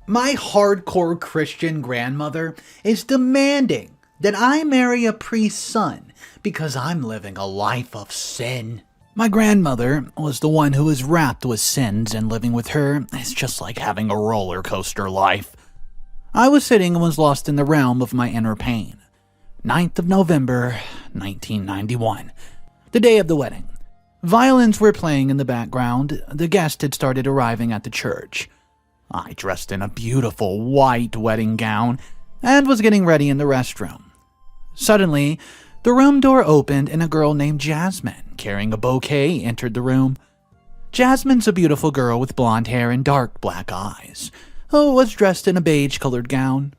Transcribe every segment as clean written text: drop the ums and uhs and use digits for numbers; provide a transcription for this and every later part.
My hardcore Christian grandmother is demanding that I marry a priest's son because I'm living a life of sin. My grandmother was the one who was wrapped with sins, and living with her is just like having a roller coaster life. I was sitting and was lost in the realm of my inner pain. 9th of November, 1991. The day of the wedding. Violins were playing in the background. The guests had started arriving at the church. I dressed in a beautiful white wedding gown and was getting ready in the restroom. Suddenly, the room door opened and a girl named Jasmine, carrying a bouquet, entered the room. Jasmine's a beautiful girl with blonde hair and dark black eyes, who was dressed in a beige-colored gown.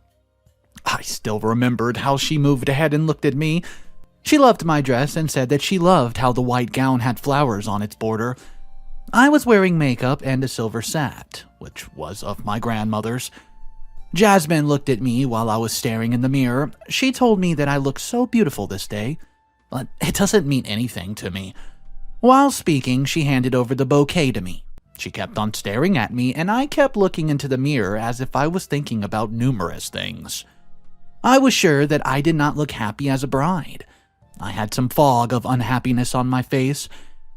I still remembered how she moved ahead and looked at me. She loved my dress and said that she loved how the white gown had flowers on its border. I was wearing makeup and a silver set, which was of my grandmother's. Jasmine looked at me while I was staring in the mirror. She told me that I looked so beautiful this day, but it doesn't mean anything to me. While speaking, she handed over the bouquet to me. She kept on staring at me, and I kept looking into the mirror as if I was thinking about numerous things. I was sure that I did not look happy as a bride. I had some fog of unhappiness on my face.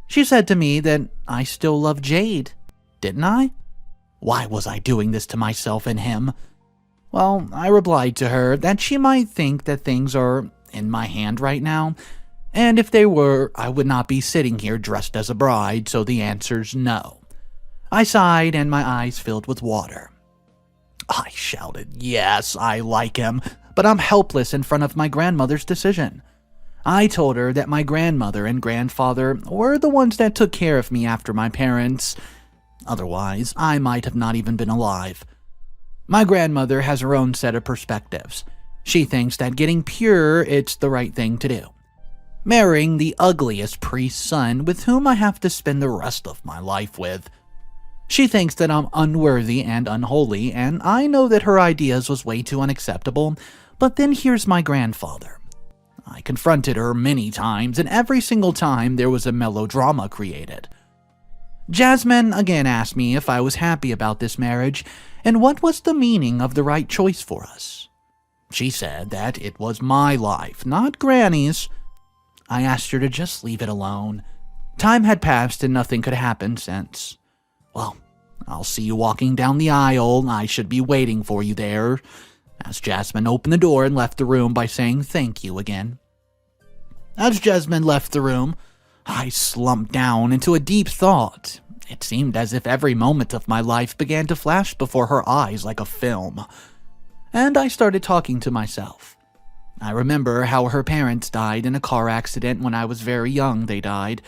She said to me that I still loved Jade, didn't I? Why was I doing this to myself and him? Well, I replied to her that she might think that things are in my hand right now, and if they were, I would not be sitting here dressed as a bride, so the answer's no. I sighed and my eyes filled with water. I shouted, yes, I like him, but I'm helpless in front of my grandmother's decision. I told her that my grandmother and grandfather were the ones that took care of me after my parents. Otherwise, I might have not even been alive. My grandmother has her own set of perspectives. She thinks that getting pure, it's the right thing to do. Marrying the ugliest priest's son with whom I have to spend the rest of my life with. She thinks that I'm unworthy and unholy, and I know that her ideas was way too unacceptable, but then here's my grandfather. I confronted her many times, and every single time there was a melodrama created. Jasmine again asked me if I was happy about this marriage, and what was the meaning of the right choice for us. She said that it was my life, not Granny's. I asked her to just leave it alone. Time had passed and nothing could happen since. Well, I'll see you walking down the aisle. I should be waiting for you there. As Jasmine opened the door and left the room by saying thank you again. As Jasmine left the room, I slumped down into a deep thought. It seemed as if every moment of my life began to flash before her eyes like a film. And I started talking to myself. I remember how her parents died in a car accident when I was very young. They died.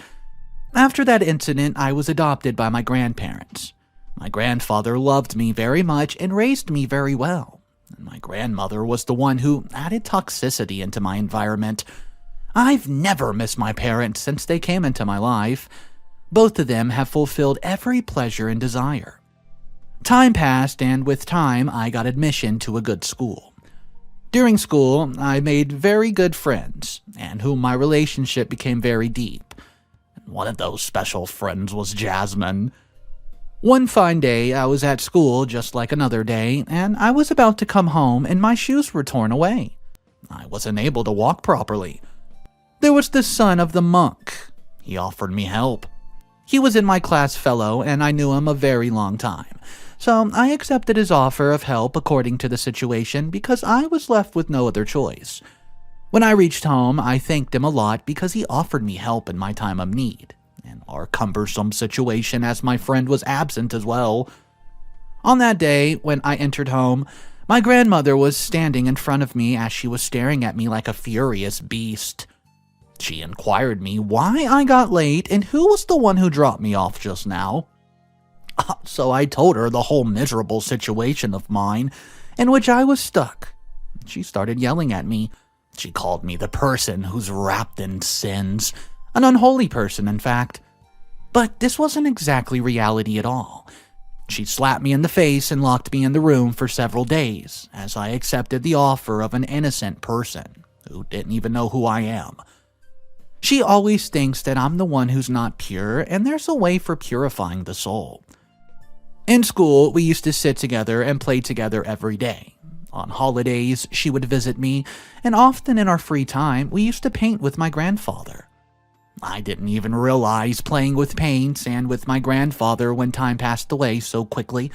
After that incident, I was adopted by my grandparents. My grandfather loved me very much and raised me very well. And my grandmother was the one who added toxicity into my environment. I've never missed my parents since they came into my life. Both of them have fulfilled every pleasure and desire. Time passed, and with time, I got admission to a good school. During school, I made very good friends, and whom my relationship became very deep. One of those special friends was Jasmine. One fine day, I was at school just like another day, and I was about to come home and my shoes were torn away. I wasn't able to walk properly. There was the son of the monk. He offered me help. He was in my class fellow, and I knew him a very long time. So I accepted his offer of help according to the situation because I was left with no other choice. When I reached home, I thanked him a lot because he offered me help in my time of need, and our cumbersome situation as my friend was absent as well. On that day, when I entered home, my grandmother was standing in front of me as she was staring at me like a furious beast. She inquired me why I got late and who was the one who dropped me off just now. So I told her the whole miserable situation of mine, in which I was stuck. She started yelling at me. She called me the person who's wrapped in sins, an unholy person, in fact. But this wasn't exactly reality at all. She slapped me in the face and locked me in the room for several days, as I accepted the offer of an innocent person who didn't even know who I am. She always thinks that I'm the one who's not pure, and there's a way for purifying the soul. In school, we used to sit together and play together every day. On holidays, she would visit me, and often in our free time, we used to paint with my grandfather. I didn't even realize playing with paints and with my grandfather when time passed away so quickly.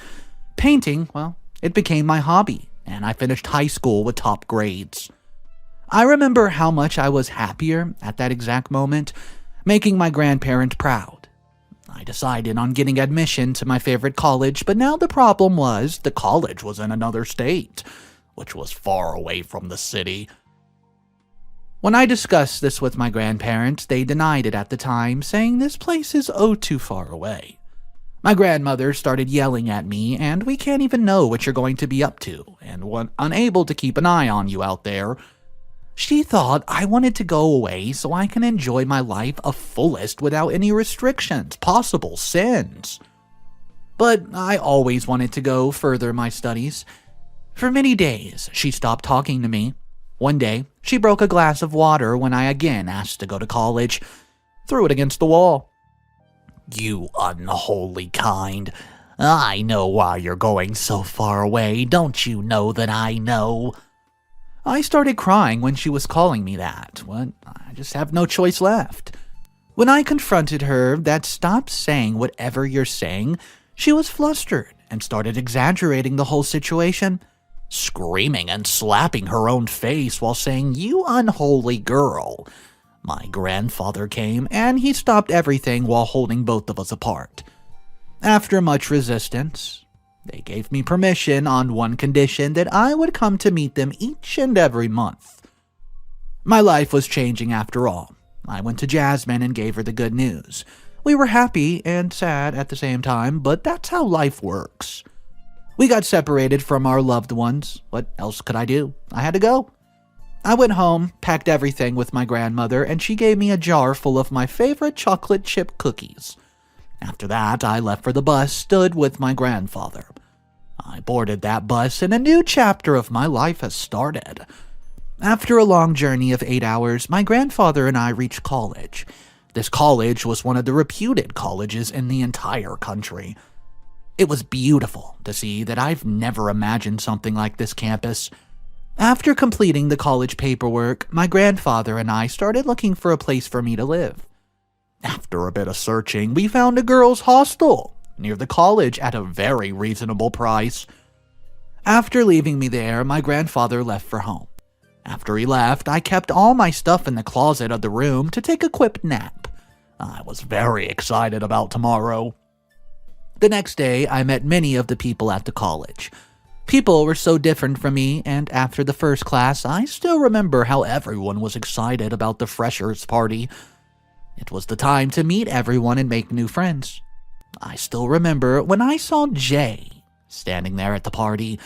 Painting, well, it became my hobby, and I finished high school with top grades. I remember how much I was happier at that exact moment, making my grandparent proud. I decided on getting admission to my favorite college, but now the problem was the college was in another state, which was far away from the city. When I discussed this with my grandparents, they denied it at the time, saying this place is too far away. My grandmother started yelling at me, and we can't even know what you're going to be up to, and we're unable to keep an eye on you out there. She thought I wanted to go away so I can enjoy my life a fullest without any restrictions, possible sins. But I always wanted to go further my studies. For many days, she stopped talking to me. One day, she broke a glass of water when I again asked to go to college, threw it against the wall. "You unholy kind. I know why you're going so far away. Don't you know that I know?" I started crying when she was calling me that. Well, I just have no choice left. When I confronted her that stop saying whatever you're saying, she was flustered and started exaggerating the whole situation, screaming and slapping her own face while saying, "You unholy girl." My grandfather came, and he stopped everything while holding both of us apart. After much resistance, they gave me permission on one condition, that I would come to meet them each and every month. My life was changing after all. I went to Jasmine and gave her the good news. We were happy and sad at the same time, but that's how life works. We got separated from our loved ones. What else could I do? I had to go. I went home, packed everything with my grandmother, and she gave me a jar full of my favorite chocolate chip cookies. After that, I left for the bus, stood with my grandfather. I boarded that bus, and a new chapter of my life has started. After a long journey of 8 hours, my grandfather and I reached college. This college was one of the reputed colleges in the entire country. It was beautiful to see that I've never imagined something like this campus. After completing the college paperwork, my grandfather and I started looking for a place for me to live. After a bit of searching, we found a girls' hostel near the college at a very reasonable price. After leaving me there, my grandfather left for home. After he left, I kept all my stuff in the closet of the room to take a quick nap. I was very excited about tomorrow. The next day, I met many of the people at the college. People were so different from me, and after the first class, I still remember how everyone was excited about the freshers' party. It was the time to meet everyone and make new friends. I still remember when I saw Jay standing there at the party.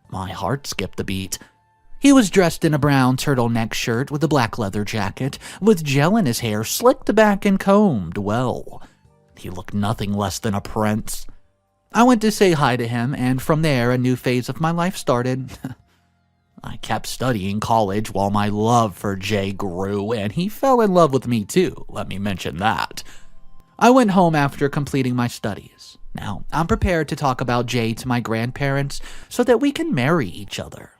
My heart skipped a beat. He was dressed in a brown turtleneck shirt with a black leather jacket, with gel in his hair slicked back and combed well. He looked nothing less than a prince. I went to say hi to him, and from there a new phase of my life started. I kept studying college while my love for Jay grew, and he fell in love with me too, let me mention that. I went home after completing my studies. Now, I'm prepared to talk about Jay to my grandparents so that we can marry each other.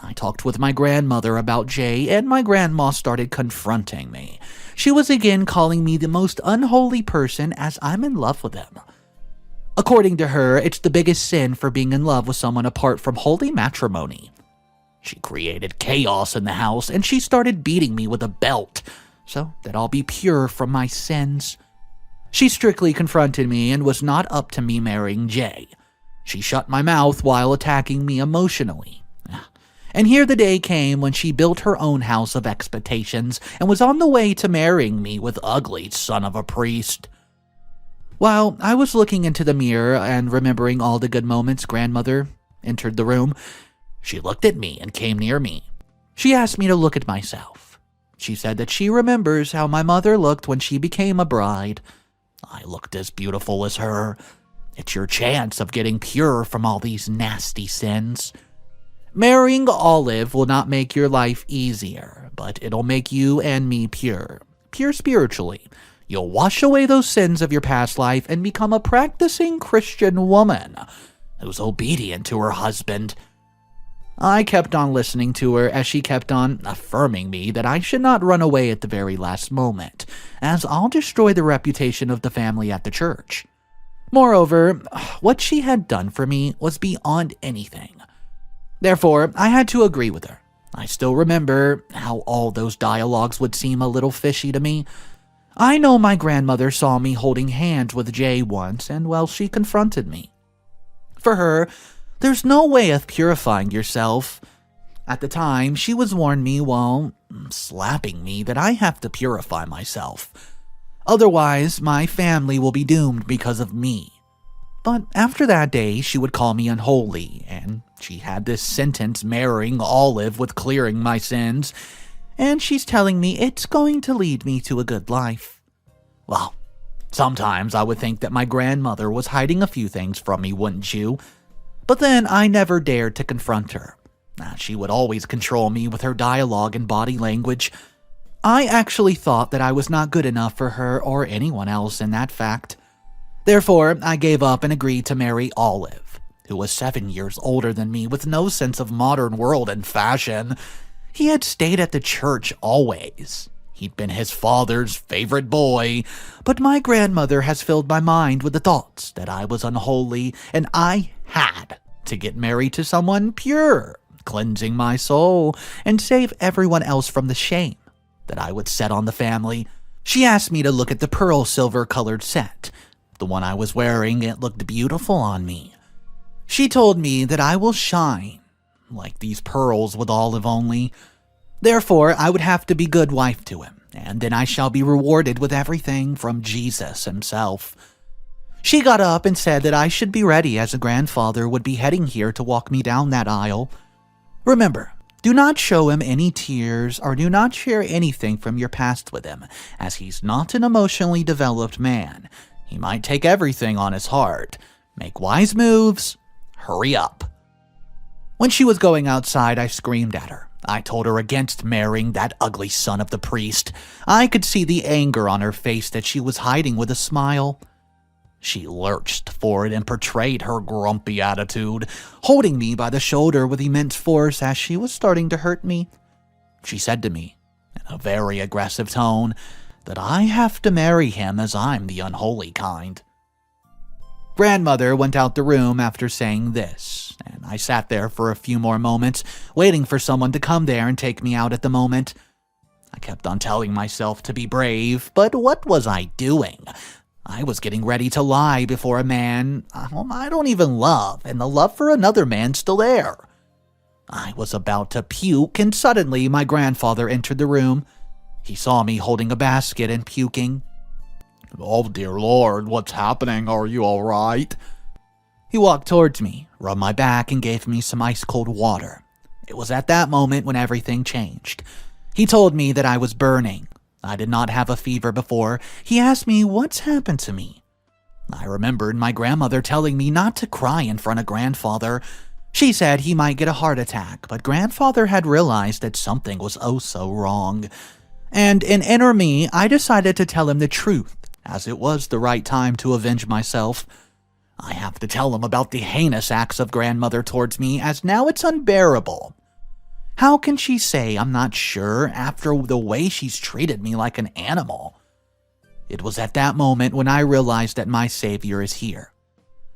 I talked with my grandmother about Jay, and my grandma started confronting me. She was again calling me the most unholy person as I'm in love with him. According to her, it's the biggest sin for being in love with someone apart from holy matrimony. She created chaos in the house, and she started beating me with a belt so that I'll be pure from my sins. She strictly confronted me and was not up to me marrying Jay. She shut my mouth while attacking me emotionally. And here the day came when she built her own house of expectations and was on the way to marrying me with ugly son of a priest. While I was looking into the mirror and remembering all the good moments, grandmother entered the room. She looked at me and came near me. She asked me to look at myself. She said that she remembers how my mother looked when she became a bride. I looked as beautiful as her. It's your chance of getting pure from all these nasty sins. Marrying Olive will not make your life easier, but it'll make you and me pure. Pure spiritually. You'll wash away those sins of your past life and become a practicing Christian woman who's obedient to her husband. I kept on listening to her as she kept on affirming me that I should not run away at the very last moment, as I'll destroy the reputation of the family at the church. Moreover, what she had done for me was beyond anything. Therefore, I had to agree with her. I still remember how all those dialogues would seem a little fishy to me. I know my grandmother saw me holding hands with Jay once, and well, she confronted me. For her, there's no way of purifying yourself. At the time, she was warning me while slapping me that I have to purify myself. Otherwise, my family will be doomed because of me. But after that day, she would call me unholy, and she had this sentence marrying Olive with clearing my sins, and she's telling me it's going to lead me to a good life. Well, sometimes I would think that my grandmother was hiding a few things from me, wouldn't you? But then I never dared to confront her. She would always control me with her dialogue and body language. I actually thought that I was not good enough for her or anyone else in that fact. Therefore, I gave up and agreed to marry Olive, who was 7 years older than me with no sense of modern world and fashion. He had stayed at the church always. He'd been his father's favorite boy, but my grandmother has filled my mind with the thoughts that I was unholy and I had to get married to someone pure, cleansing my soul and save everyone else from the shame that I would set on the family. She asked me to look at the pearl silver colored set. The one I was wearing, it looked beautiful on me. She told me that I will shine like these pearls with Olive only. Therefore, I would have to be good wife to him, and then I shall be rewarded with everything from Jesus himself. She got up and said that I should be ready as a grandfather would be heading here to walk me down that aisle. Remember, do not show him any tears or do not share anything from your past with him, as he's not an emotionally developed man. He might take everything on his heart. Make wise moves. Hurry up. When she was going outside, I screamed at her. I told her against marrying that ugly son of the priest. I could see the anger on her face that she was hiding with a smile. She lurched forward and portrayed her grumpy attitude, holding me by the shoulder with immense force as she was starting to hurt me. She said to me, in a very aggressive tone, that I have to marry him as I'm the unholy kind. Grandmother went out the room after saying this, and I sat there for a few more moments, waiting for someone to come there and take me out at the moment. I kept on telling myself to be brave, but what was I doing? I was getting ready to lie before a man I don't even love, and the love for another man still there. I was about to puke, and suddenly my grandfather entered the room. He saw me holding a basket and puking. "Oh, dear Lord, what's happening? Are you all right?" He walked towards me, rubbed my back, and gave me some ice-cold water. It was at that moment when everything changed. He told me that I was burning. I did not have a fever before. He asked me what's happened to me. I remembered my grandmother telling me not to cry in front of grandfather. She said he might get a heart attack, but grandfather had realized that something was oh so wrong. And in inner me, I decided to tell him the truth, as it was the right time to avenge myself. I have to tell him about the heinous acts of grandmother towards me, as now it's unbearable. How can she say I'm not sure after the way she's treated me like an animal? It was at that moment when I realized that my savior is here.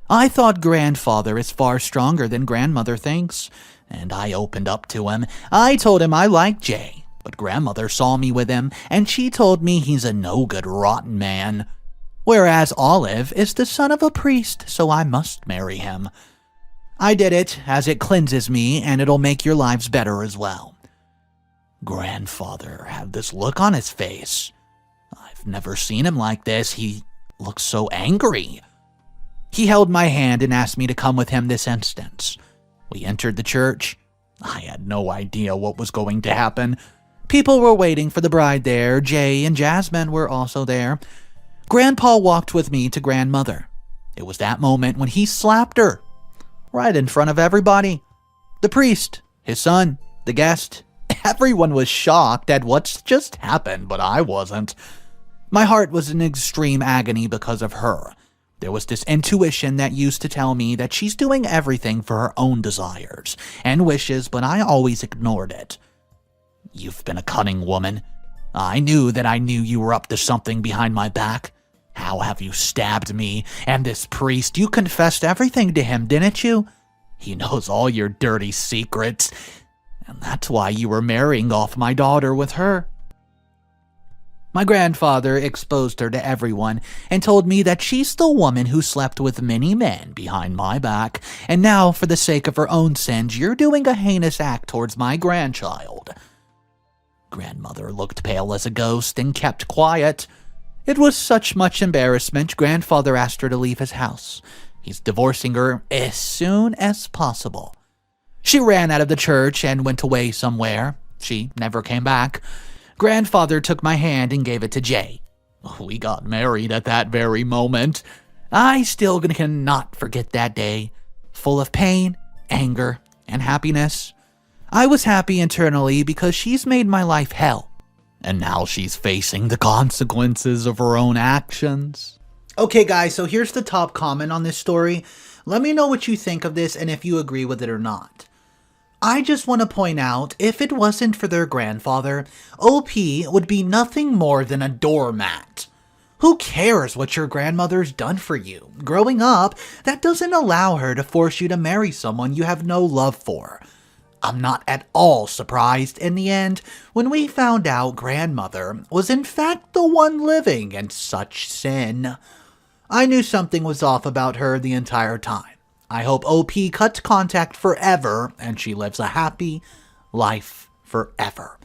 I thought grandfather is far stronger than grandmother thinks, and I opened up to him. I told him I liked Jay, but grandmother saw me with him, and she told me he's a no-good rotten man. Whereas Olive is the son of a priest, so I must marry him. I did it, as it cleanses me, and it'll make your lives better as well. Grandfather had this look on his face. I've never seen him like this. He looks so angry. He held my hand and asked me to come with him this instant. We entered the church. I had no idea what was going to happen. People were waiting for the bride there. Jay and Jasmine were also there. Grandpa walked with me to grandmother. It was that moment when he slapped her, right in front of everybody. The priest, his son, the guest. Everyone was shocked at what's just happened, but I wasn't. My heart was in extreme agony because of her. There was this intuition that used to tell me that she's doing everything for her own desires and wishes, but I always ignored it. You've been a cunning woman. I knew that I knew you were up to something behind my back. How have you stabbed me and this priest? You confessed everything to him, didn't you? He knows all your dirty secrets, and that's why you were marrying off my daughter with her. My grandfather exposed her to everyone and told me that she's the woman who slept with many men behind my back, and now, for the sake of her own sins, you're doing a heinous act towards my grandchild. Grandmother looked pale as a ghost and kept quiet. It was such much embarrassment, grandfather asked her to leave his house. He's divorcing her as soon as possible. She ran out of the church and went away somewhere. She never came back. Grandfather took my hand and gave it to Jay. We got married at that very moment. I still cannot forget that day, full of pain, anger, and happiness. I was happy internally because she's made my life hell, and now she's facing the consequences of her own actions. Okay guys, so here's the top comment on this story. Let me know what you think of this and if you agree with it or not. I just want to point out, if it wasn't for their grandfather, OP would be nothing more than a doormat. Who cares what your grandmother's done for you? Growing up, that doesn't allow her to force you to marry someone you have no love for. I'm not at all surprised in the end when we found out grandmother was in fact the one living in such sin. I knew something was off about her the entire time. I hope OP cuts contact forever and she lives a happy life forever.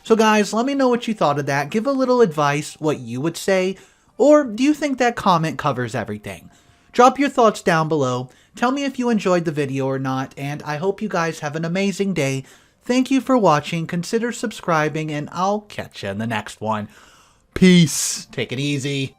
So guys, let me know what you thought of that. Give a little advice, what you would say, or do you think that comment covers everything? Drop your thoughts down below. Tell me if you enjoyed the video or not, and I hope you guys have an amazing day. Thank you for watching. Consider subscribing, and I'll catch you in the next one. Peace. Take it easy.